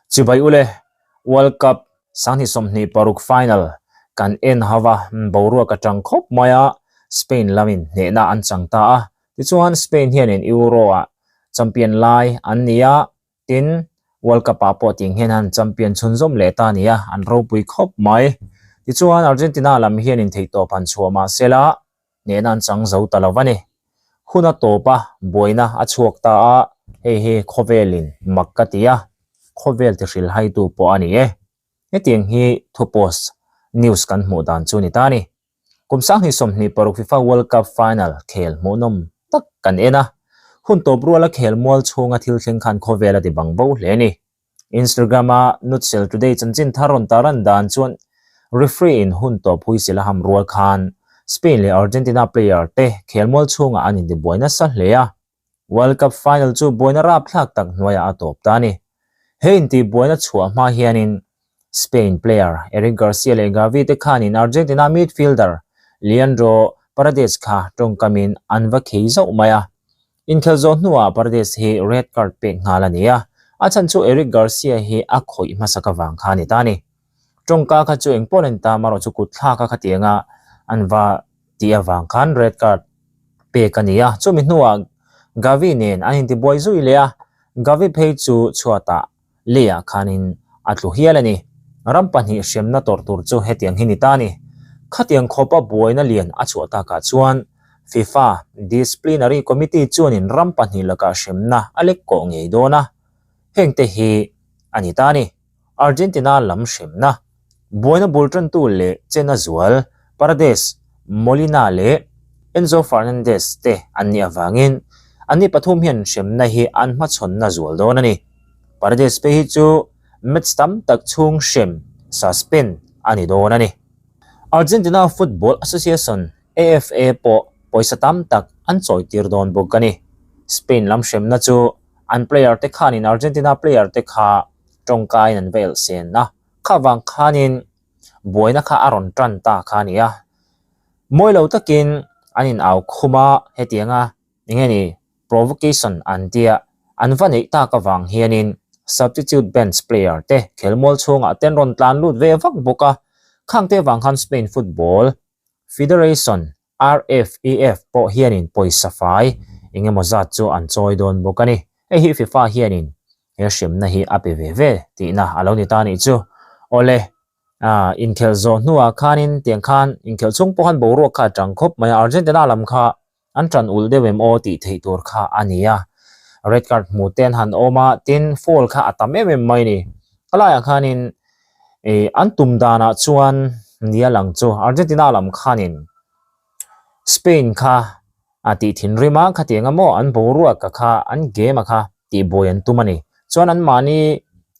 Chibai ule World Cup sang hi somni paruk final kan en hawa boru ka tangkhop maya Spain lamin ne na an changta a ti chuan Spain hian in Euro a champion lai an nia tin World Cup a po ting hian han champion chunzom le ta nia an ro pui khop mai ti chuan Argentina lam hian in theito pan chuama sela ne nan chang zo talawani huna topa boina a chuak ta a he khovelin makkatia khovel ti ril hai tu po ani e hetiang hi thupos news kan hmu dan chu ni tani kumsang hi somni paruk FIFA World Cup final khel monom tak kan ena hun top ruala khel mol chunga thil thleng khan khovela ti bangbo hle ni Instagram a nutsel today chanchin tharon taran dan chuan referee in hun top hui sila ham rual khan Spain le Argentina player te khel mol chunga anin di boina sa hleya World Cup final chu boina rap thlak tak hnuaya atop tani hein ti boina chua ma hianin Spain player Eric Garcia le Gavi te khanin Argentina midfielder Leandro Paredes kha tongkamin anwa kheizo maya in khelzo hnuwa Paredes he red card pe ngalania achan chu Eric Garcia he akhoi masaka wang khani tani tongka kha chu important ta maro chu kutha ka khatianga anwa ti awang khan red card pe kania chumi hnuwa Gavi nen anin ti boy zui lea Gavi phei chu chuata lea khanin atlu hialani rampani shemna tortur chu hetiang hinitani khatiang khopa boina lian achuata ka chuan FIFA disciplinary committee chuanin rampani laka shemna alek ko ngei dona hengte hi anitani Argentina lam shemna boina bultran tu le chena zual Paredes Molina le Enzo Fernandez te anni awangin ani pathum hian shemna hi anma chonna zual donani Paredes pe hi chu match tam tak chung shem suspend ani donani Argentina Football Association AFA po poisa tam tak an choi tir don bokani Spain lam shemna chu an player te khanin Argentina player te kha tongkai nan vel sen na khawang khanin boina kha aron tran ta khania moilo takin anin aw khuma hetianga ingeni provocation antia anvani ta ka wang hianin substitute bench player te khelmol chunga ten ron tlan lut ve vak boka khangte wang khan Spain Football Federation RFEF po hianin poisa fai ingemo za chu an choi don bokani hi FIFA hianin he shemna hi apeve ti na aloni tani chu ole in khelzo nuwa khanin tiang khan in khel chung pohan boro kha tangkhop maya Argentina lam kha an tran ul dewem o ti theitur kha ania red card muten han oma tin fall kha atame me mai ni kalaya khanin antum dana chuan nia lang chu Argentina lam khanin Spain kha ati thinrima khatianga mo an boruwa ka kha an game kha ti boyan tumani chuan an mani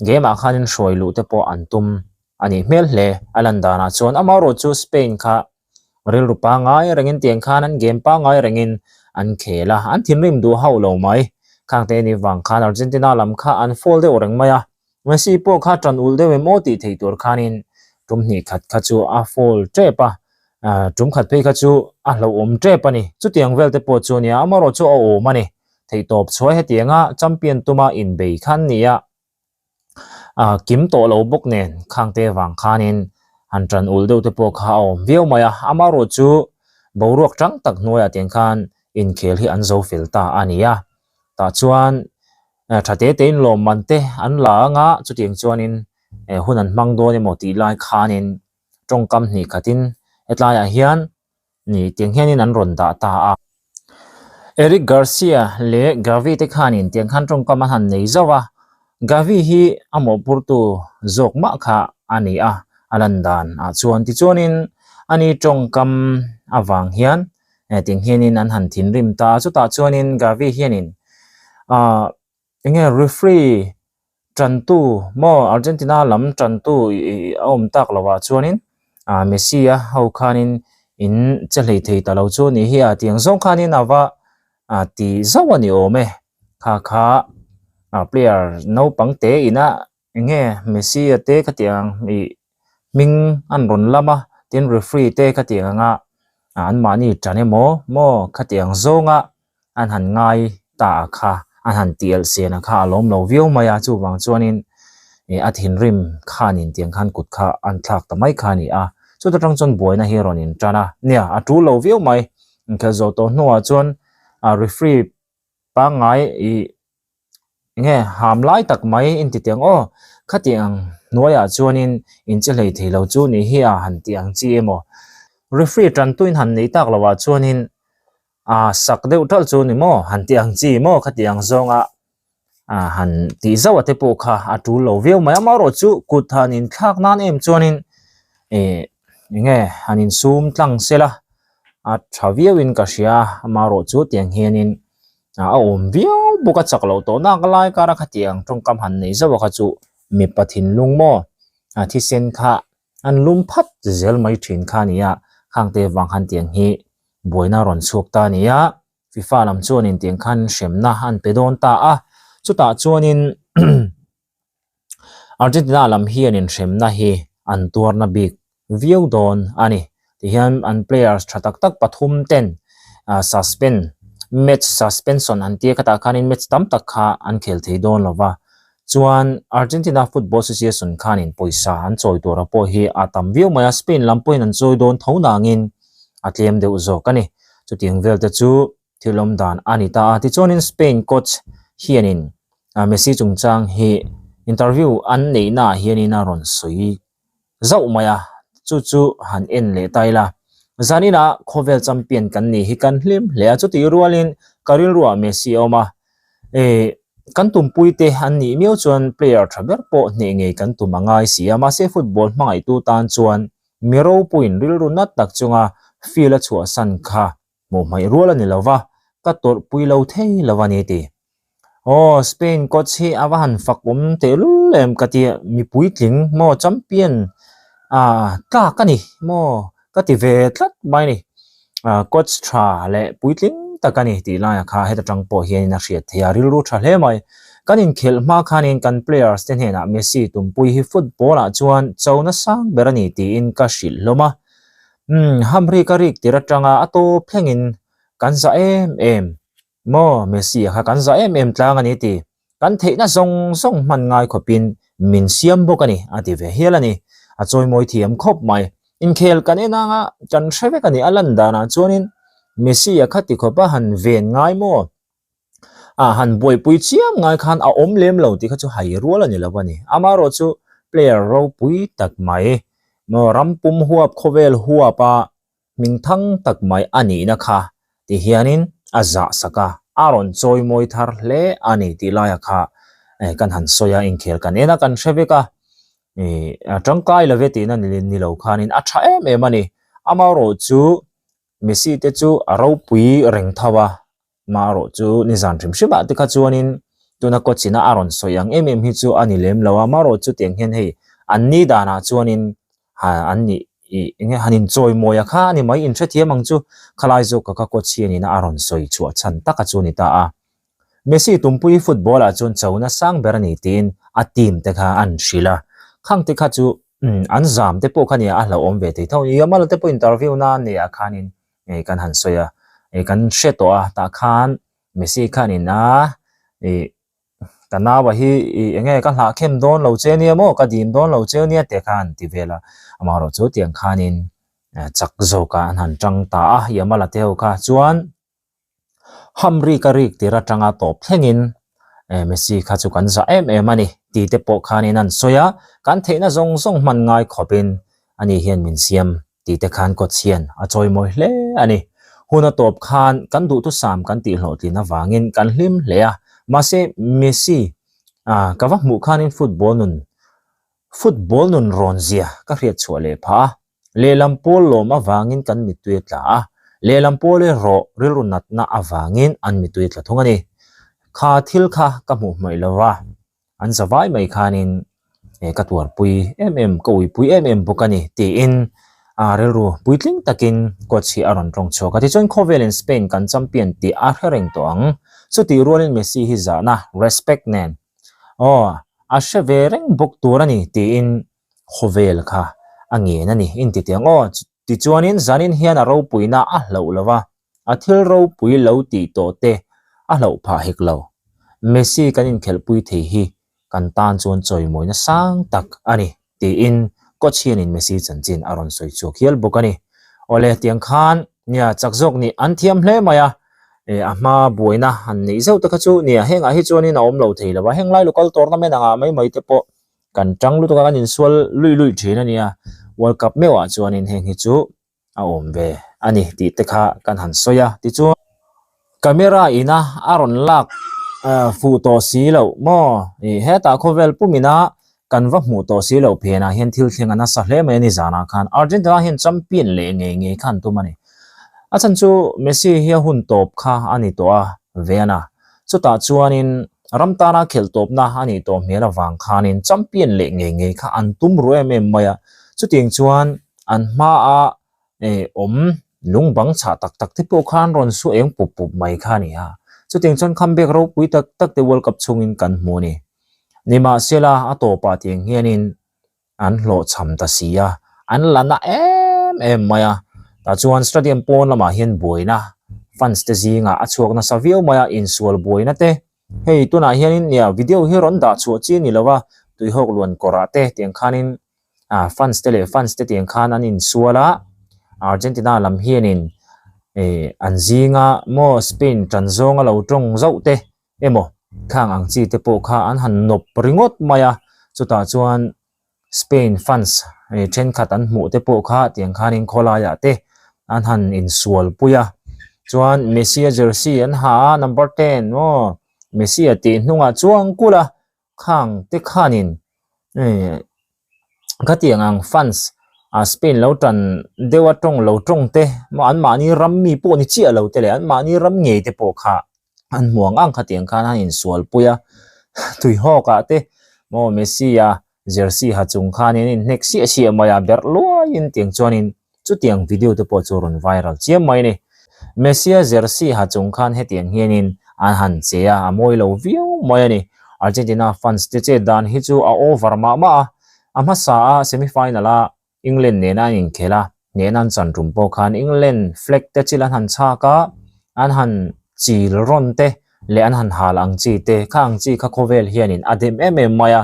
game a khanin hroilu te po antum ani mel hle alandana chuan amaro chu Spain kha ril rupa ngai rengin tiang khan an game pa ngai rengin an khela an thinrim du haulo mai khangte ni wang khan Argentina lam kha an fall de oreng maya Messi po kha tran ul de mo ti theitur khanin tumni khat kha chu a fall trepa tum khat pe kha chu a lo om trepa ni chu tiang vel te po chu nia amaro chu o mani theitop chhoi hetianga champion tuma in bei khan nia kim to lo bok nen khangte wang khanin han tran ul de te po kha om veu maya amaro chu boruak tang tak noya tiang khan in khel hi an zo filta ania ta chuan thate tein lom mante an la nga chu tiang chuanin hunan mangdo ni moti lai khanin tongkam ni khatin etlaya hian ni tiang hianin an ron da ta a Eric Garcia le Gavi te khanin tiang khan tongkam han nei zawa Gavi hi amo purtu zokma kha ani a alandan a chuan ti chuanin ani tongkam awang hian tiang hianin an han thinrim ta chu ta chuanin Gavi hianin enge referee trantu mo Argentina lam trantu om tak lawa chuanin Messi a ho khanin in chalei thei talo chu ni hi a tiang zong khanin awa ti zawani ome kha player no pangte ina enge Messi te khatiang ming an ron lama tin referee te khatianga an mani chane mo khatiang zonga an han ngai ta kha an han tial se na kha lom lo view maya chu wang chuanin athin rim khanin tiang khan kut kha an thlak tamai khani a chu ta tang chon boina hi ronin chana nia atu lo view mai kha zo to noa chon referee pa ngai nge ham lai tak mai in ti tiang khatiang noya chuanin in chelei theilo chu ni hi a han tiang chi emo referee tran tuin han nei tak lawa chuanin sak deuh tal chu ni mo han tiang chi mo khatiang zonga han ti zawa te po kha atu lo view mai amaro chu kut hanin thak nan em chuanin nge hanin sum tlang sela thaviawin ka sia amaro chu tiang hianin om view buka chaklo to na kalai kara khatiang tongkam han nei zawa kha chu mi pathin lungmo thi sen kha an lum phat zel mai thin kha nia khangte wang han tiang hi boina ron chuk ta nia FIFA lam chuanin tiang khan shemna han pedon ta chuta chuanin Argentina lam hianin shemna hi an turna big view don ani tihian an players thatak tak pathum ten suspend match suspension an tia kata khanin match tam tak kha an khel thei don lova chuan Argentina Football Association khanin poisa an choi tora po hi atam view maya Spain lampoin an choi don thonangin atlem deu zo kani chuting vel te chu thilom dan anita ti chonin Spain coach hianin Messi chungchang hi interview an nei na hianin ron sui zau maya chu han en le taila zanina khovel champion kan ni hi kan hlim le chu ti rualin karil ruwa Messi oma kan tumpui te han ni miu chuan player thaber po ne nge kan tumangai siama se football mangai tu tan chuan miro puin ril runat tak chunga fila chua san kha mo mai ruala ni lova ka tor pui lo thei lawani ti Spain coach hi awahan fakum te lem kati mi pui tling mo champion ta kani mo kati ve tlat mai ni coach tra le pui tling takani ti la kha heta tang po hian na hriat thea ril ru tha hle mai kanin khel ma khanin kan players ten hena Messi tumpui hi football chuan chona sang berani ti in ka shil loma hamri karik tiratanga ato phlengin kan za em mo Messi kha kan za em tlang ani ti kan theina zong man ngai khopin min siam bokani ati ve helani a choi moi thiam khop mai in khel kanena nga chan threwe kani alanda na chuanin Messi akhati khopa han ven ngai mo han boi pui chiam ngai khan a om lem lo ti kha chu hai rual ani lawani amaro chu player ro pui tak mai mo rampum huap khovel huapa mingthang tak mai ani na kha ti hianin aza saka aron choi moi thar hle ani ti laya kha kan han soya in khel kanena kan threwe tangkai laveti na ni lo khanin a tha em ani amaro chu Messi te chu aro pui reng thawa maro chu nizan thim shiba te kha chuanin tuna coachina aron soyang hi chu ani lem lawa maro chu tiang hen hei anni dana chuanin anni nge hanin choi moya kha ani mai in thethia mang chu khalai zo ka coach ni na aron soi chu chan taka chu ni ta Messi tumpui football a chun chona sang berani tin a team te kha an shila khang te kha chu an zam te po khania a hlo om ve te thau yamal te po interview na ne a khanin kan han soya kan sheto ta khan Messi khanin na kana wa hi nge ka hla khem don lo che ni mo ka dim don lo che ni te khan ti vela amaro chu tiang khanin chak zo ka han tang ta yamal te ho kha chuan hamri karik tira tanga top thlengin Messi kha chu kan za em ani ti te po khanin an soya kan theina zong man ngai khopin ani hian min siam ti te khan ko chian a choi moi hle ani huna top khan kan du tu sam kan ti hlo tlina wangin kan hlim hle ma se Messi ka wa mu khanin football nun ronzia ka hriat chhuale pha le lampol lo ma wangin kan mi tuet la le lampole ro rilunat na awangin an mi tuet la thongani kha thil kha ka mu mai lawa an zawai mai khanin ka tuar pui koi pui bokani ti in relu puitling takin coach hi aron rong choka ti chon khovel in Spain kan champion ti a hereng toang so ti rolin Messi hi za na respect nen a shevereng bok turani ti in khovel kha ange na ni in ti tiang ti chuanin zanin hian a ro puina a hlo lawa a thil ro pui lo ti to te a hlo pha hek lo Messi kanin khel pui the hi กันตานจวนจอยมวยนะสร้างตักอันนี้ตีอินก็เชียนินเมสซี่จันจินอารอนสวยชัวเขียลบุกันนี่โอเลเตียงคานเนี่ยจักจกนี่อันเทียมเล่มายาอามาบวยนะอันนี้เจ้าตะกจูเนี่ยเฮงอาฮิจวนี่น้อมเราทีแล้วว่าเฮงไล่ลูกตัวนั้นไม่นางไม่เตปกันจังลูกตัวกันยินสวลลุยทีนั่นเนี่ยWorld Cup ไม่ว่าจวนนินเฮงฮิจูอาอมเวอันนี้ตีตะขากันหันสวยติจูkamera ina aron lak photo si lo mo heta khovel pumina kanwa mu to si lo phena hian thil thlenga na sa hle mai ni zana khan Argentina hian champion le nge khan tu mani achan chu Messi hi hun top kha ani to a vena chu ta chuanin ramtana khel top na ani to mela wang khanin champion le nge kha an tum ro em maya chu ting chuan an ma a lung bang cha tak te po khan ron su eng pup mai kha ni ha chu ting chon comeback ro pui tak te World Cup chungin kan mu ni nima sela ato pa ting hianin an lo cham ta sia an lana em maya ta chuan stadium pon lama hian boina fans te zinga achuak na savio maya in sual boina te hei tuna hianin ya video hi ron da chu chi ni lawa tui hok luan kora te tiang khanin fans te tiang khan an in suala Argentina lam hianin anzinga mo Spain tranzonga lo tong zau te emo khang ang chi te po kha an han nop ringot maya chuta chuan Spain fans chen khat an mu te po kha tiang khanin khola ya te an han in sual puya chuan Messi jersey an ha number 10 mo Messi ti hnunga chuang kula khang te khanin khatiang ang fans Spain lo tan dewa tong lo tong te ma an ma ni ram mi po ni chi lo te le an ma ni ram nge te po kha an muang ang khatiang khan in sual puya tui ho ka te mo Messi ya jersey ha chung khan in next sia maya ber lo in tiang chuanin chu tiang video te po churon viral chiam mai ni Messi jersey ha chung khan he tiang hianin an han chea amoi lo view mai ni Argentina fans te che dan hi chu a over ma ama sa semi final a England ne na in khela ne nan chan rum po khan England flag te chilan han cha ka an han chil ron te le an han hal ang chi te khang chi kha khovel hianin adem maya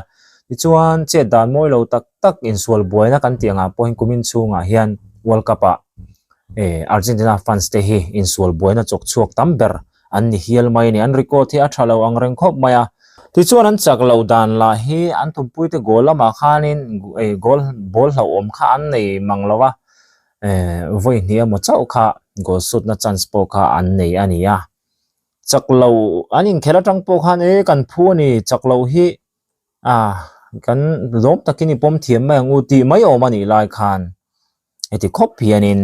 ti chuan che dan moi lo tak in sual boina kan tianga po hin kumin chunga hian World Cup a Argentina fans te hi in sual boina chok chuak tamber an ni hial mai ni an record hi a thalo ang reng khop maya ti chuan an chak lo dan la hi an thumpui te goal lama khanin goal ball hlo om kha an nei manglawa voi hnia mo chau kha goal shoot na chance po kha an nei ania chak lo anin khela tang po khan kan phu ni chak lo hi kan lom takini pom thiam ma ngu ti mai o mani lai khan eti khop hianin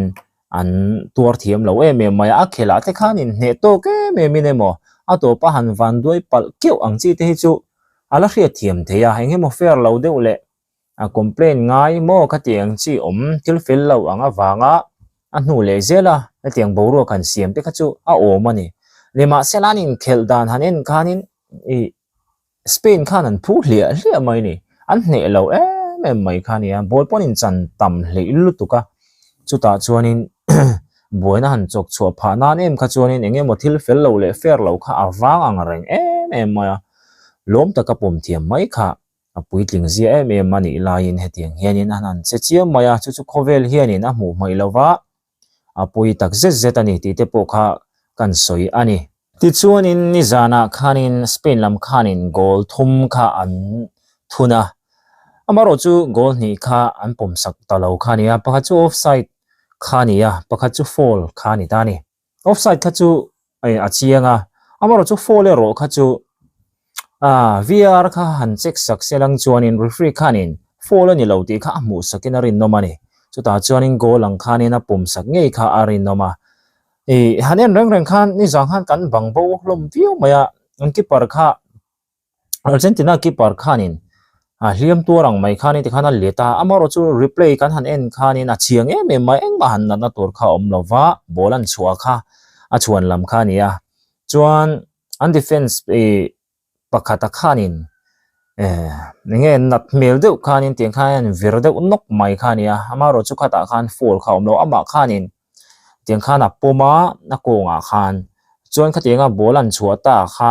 an tur thiam lo mai a khela te khanin ne to ke me minemo ato pa han van doi pal keu ang chi te chu ala hria thiam theya henge mo fair lo de ule a complain ngai mo khatiang chi til fel lo anga wanga a hnu le zela tiang boru kan siam te khachu a o mani lema selanin khel dan hanen khanin Spain khan an phu hlia mai ni an hne lo mai khania ball ponin chan tam hle lu tuka chuta chuanin boina han chok chua pha na nem kha chuanin enge mo thil fel lo le fair lo kha awang ang reng maya lom taka pom thiam mai kha apui tling zia mani lain hetiang hianin anan che chiam maya chu khovel hianin a mu mai lova apui tak zet ani ti te po kha kan soi ani ti chuanin ni zana khanin Spain lam khanin goal thum kha an thuna amaro chu goal ni kha an pom sak talo khania pakha chu offside khania pakha chu fall khani tani offside kha chu achianga amaro chu fall ro kha chu VR kha han check sak selang chuanin referee khanin fall ani lo ti kha mu sakinarin no mani chu ta chuanin goal ang khanin a pom sak ngei kha arin no ma hanen reng khan ni jang han kan bangbo hlom view maya an keeper kha Argentina keeper khanin hliam turang mai khani ti khana leta amaro chu replay kan han en khanin a chiang mai engma han na tur kha omlova bolan chua kha a chuan lam khania chuan an defense pakhata khanin nge nat mel deuh khanin tiang khan verde nok mai khania amaro chu khata khan fall kha omlo ama khanin tiang khana poma na konga khan chuan khatianga bolan chuata kha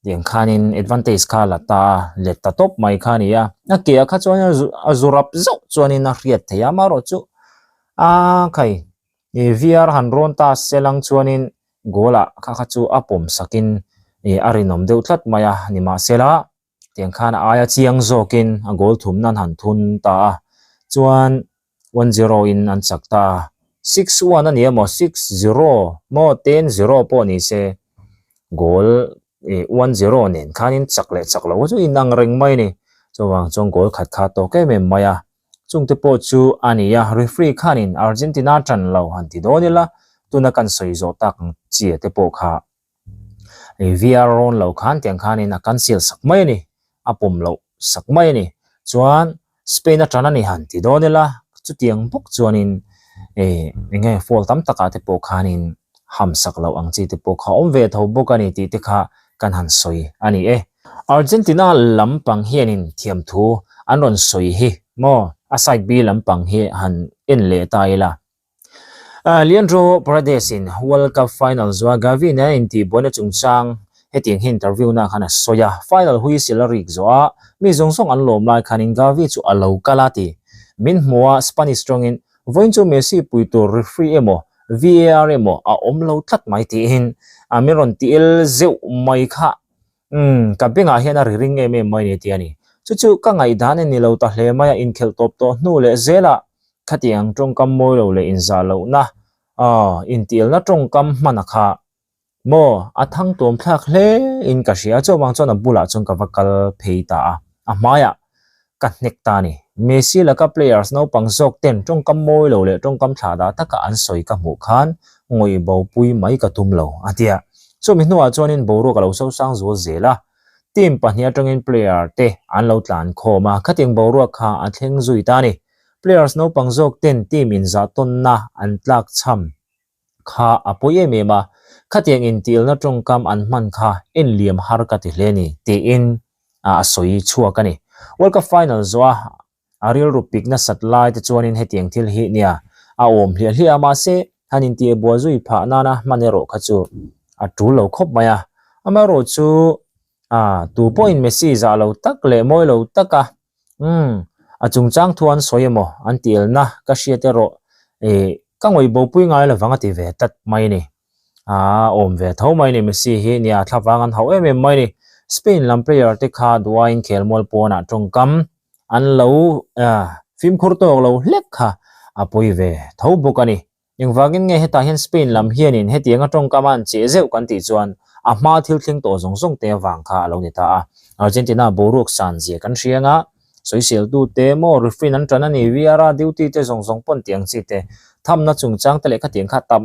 tiang khanin advantage kha la ta let ta top mai khania na ke kha chuan azurap zo chuanin a riat theya ma ro chu khai VR han ron ta selang chuanin gola kha chu apom sakin arinom deu thlat maya nima sela tiang khana aya chiang zokin a gol thum nan han thun ta chuan 10 in an chakta 6-1 ania mo 6-0 mo 10-0 po ni se goal 1-0 nen khanin chaklo chu inang reng mai ni chowang chong goal khat kha to ke mem maya chung te po chu ania referee khanin Argentina tran lo han ti donila tuna kan soi zo tak chi te po kha VR ron lo khan tiang khanin a cancel sak mai ni apom lo sak mai ni chuan Spain atran ani han ti donila chu tiang bok chuanin nge fall tam taka te po khanin ham sak lo ang chi te po kha om ve tho bok ani ti te kha kan han soi ani Argentina lampang hianin thiam thu anon soi hi mo aside b lampang hi han en le taila Leandro Paredes in World Cup final zwa Gavi na inti bona chungchang heting interview na khana soya final hui silarik zwa mi zongsong an lom lai khanin Gavi chu alo kalati min hmuwa Spanish strong in voincho Messi puito referee emo VAR emo a omlo thlat mai ti hin amiron til zeu mai kha ka benga hian a ring eme mai ni ti ani chu ka ngai dan ni lo ta hle mai in khel top to nu le zela khatiang tong kam moi lo le in za lo na in til na tong kam mana kha mo athang tom thak hle in ka sia chawang chona bula chung ka vakal pheita a maya ka nek ta ni Messi la ka players no pangsok ten tong kam moi lo le tong kam thada taka an soi ka mu khan ngoi bo pui mai ka tum lo atia so mi nuwa chuanin boru ka lo so sang zo zela team pahnia tongin player te an lo tlan khoma khating boru kha a thleng zui ta ni players no pangsok ten team in za ton na an tlak cham kha apoye me ma khatiang in til na tong kam an man kha en liam har ka ti hleni te in a soi chua ka ni World Cup final zwa Ariel Rupik na satellite chuanin hetiang thil hi nia a om hlia ma se hanin ti bo zui pha na manero khachu a tu lo khop maya amaro chu tu point Messi za lo tak le moi lo taka a chungchang thuan soyemo antil na ka hriate ro ka ngoi bo pui ngai la wanga ti ve tat mai ni om ve tho mai ni Messi hi nia thlawangan hau em mai ni Spain lam player te kha duain khelmol pona tongkam an lo film khurto lo hlek kha apoi ve tho bokani eng wagin nge heta hian Spain lam hianin hetianga tongkam an che zeu kan ti chuan a ma thil thling to zong te wang kha lo ni ta Argentina boruk san je kan hrianga soisial tu te mo referee an tran ani VAR duty te zong pon tiang chi te thamna chungchang te le kha tiang kha tam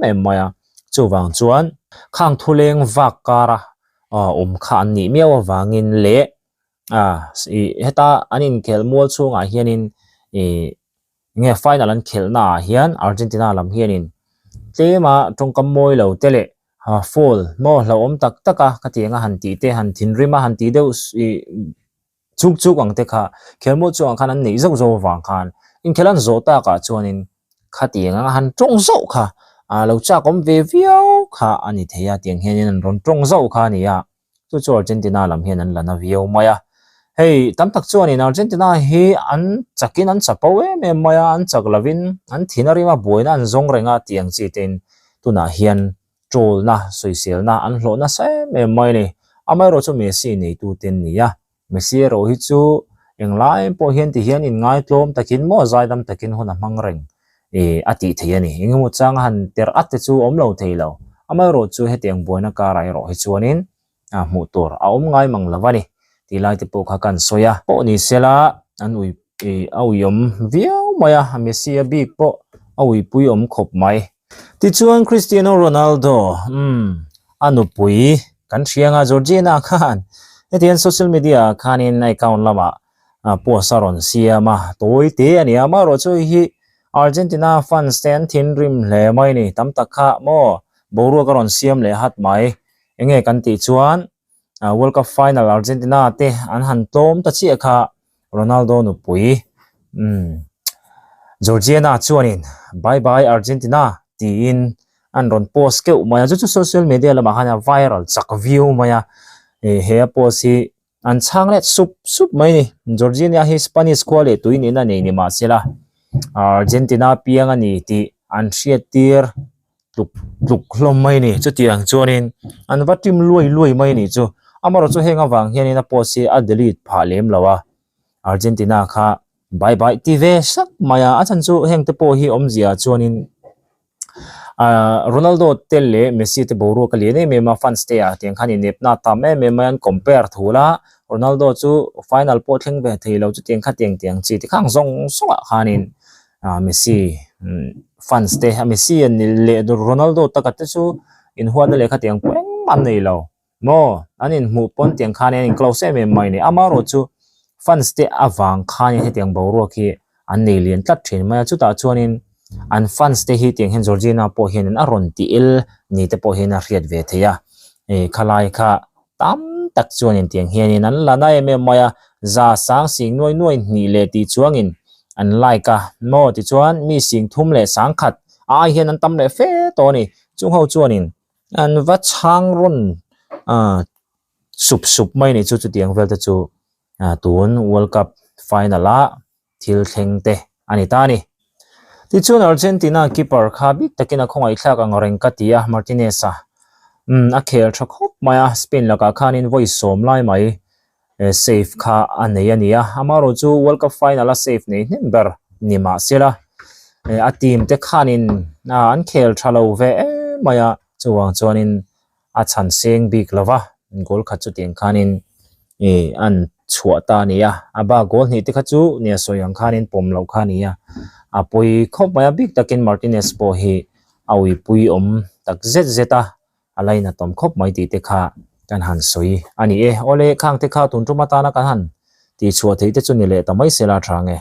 em maya chuwang chuan khang thuleng wakara khan ni miawa wangin le heta anin khelmol chunga hianin nge final an khelna hian Argentina lam hianin tlema tongkam moi lo tele fall mo lo om tak taka katianga han ti te han thin rima han ti deu chuk ang te kha khelmo chuang khan an nei zo wang khan in khelan zo ta ka chuanin khatianga han tong zo kha lo cha kom ve viau kha ani theya tiang hianin ron tong zo kha ni ya chu Argentina lam hian an lana viau maya hey tam tak chuanin Argentina hi an chakin an chapawe me maya an chaklavin an thinarima boina an zong renga tiang chi ten tuna hian trol na soisial na an hlo na se me mai ni amai ro chu Messi nei tu ten ni ya Messi ro hi chu englai po hian ti hian in ngai tlom takin mo zaidam takin huna mangreng ati theiani engmo chang han ter at chu omlo theilo amai ro chu hetiang boina ka rai ro hi chuanin mutur om ngai manglawani tilai te po kha kan soya po ni sela an ui auyom viau maya Messi a big po aui pui om khop mai ti chuan Cristiano Ronaldo anu pui kan hrianga Georgina khan etian social media khanin account lama po saron siama toi te ani ama ro chu hi Argentina fans ten thin rim hle mai ni tam takha mo boru karon siam le hat mai enge kan ti chuan World Cup final Argentina te an han tom ta chi kha Ronaldo nu pui Georgina chuanin bye bye Argentina ti in an ron post ke maya chu social media la mahana viral chak view maya he po si an chang le sup mai ni Georgia hi Spanish quality tuin ina nei ni ma sela Argentina piang ani ti an hriatir tluk hlom mai ni chu tiang chuanin an vatim luai mai ni chu amaro chu henga wang hian ina po si a delete pha lem lawa Argentina kha bye ti ve sak maya achan chu heng te po hi omzia chuanin Ronaldo telle Messi te boru ka liane me ma fans te a tiang khani nep na ta me man compare thula Ronaldo chu final po thleng ve theilo chu tiang kha tiang chi ti khang zong songa khanin Messi fans te Messi an le Ronaldo takat chu in huan le kha tiang peng man nei lo mo anin mu pon tiang khani in close me mai ni amaro chu fans te awang khani he tiang boru ki an nei lian tlat thin ma chu ta chuanin an fans te hi tiang hen Georgina po hian an aron ti il ni te po hian a riat ve theya khalai kha tam tak chuanin tiang hian an lanai me maya za sang sing noi ni le ti chuangin an like mo ti chuan mi sing thum le sang khat ai hian an tam le fe to ni chung ho chuanin an va chang ron sup mai ni chu tiang vel te chu tun World Cup final a thil thleng te ani ta ni ti chuan Argentina keeper kha bik takina khongai thlak ang reng katia Martinez a khel thakop maya Spain laka khanin voice som lai mai safe kha anei ania amaro chu World Cup final a safe nei number nima sela a team te khanin an khel thalo ve maya chuwang chuanin a chan seng bik lova goal kha chu tiang khanin an chuata nia aba goal ni te kha chu nia soyang khanin pomlo khania apoi khop maya bik takin Martinez po hi awi pui tak zeta alaina tom khop mai ti te kha kan han soi ani ole khang te kha tun tuma ta na kan han ti chua thei te chu ni le tamai sela thange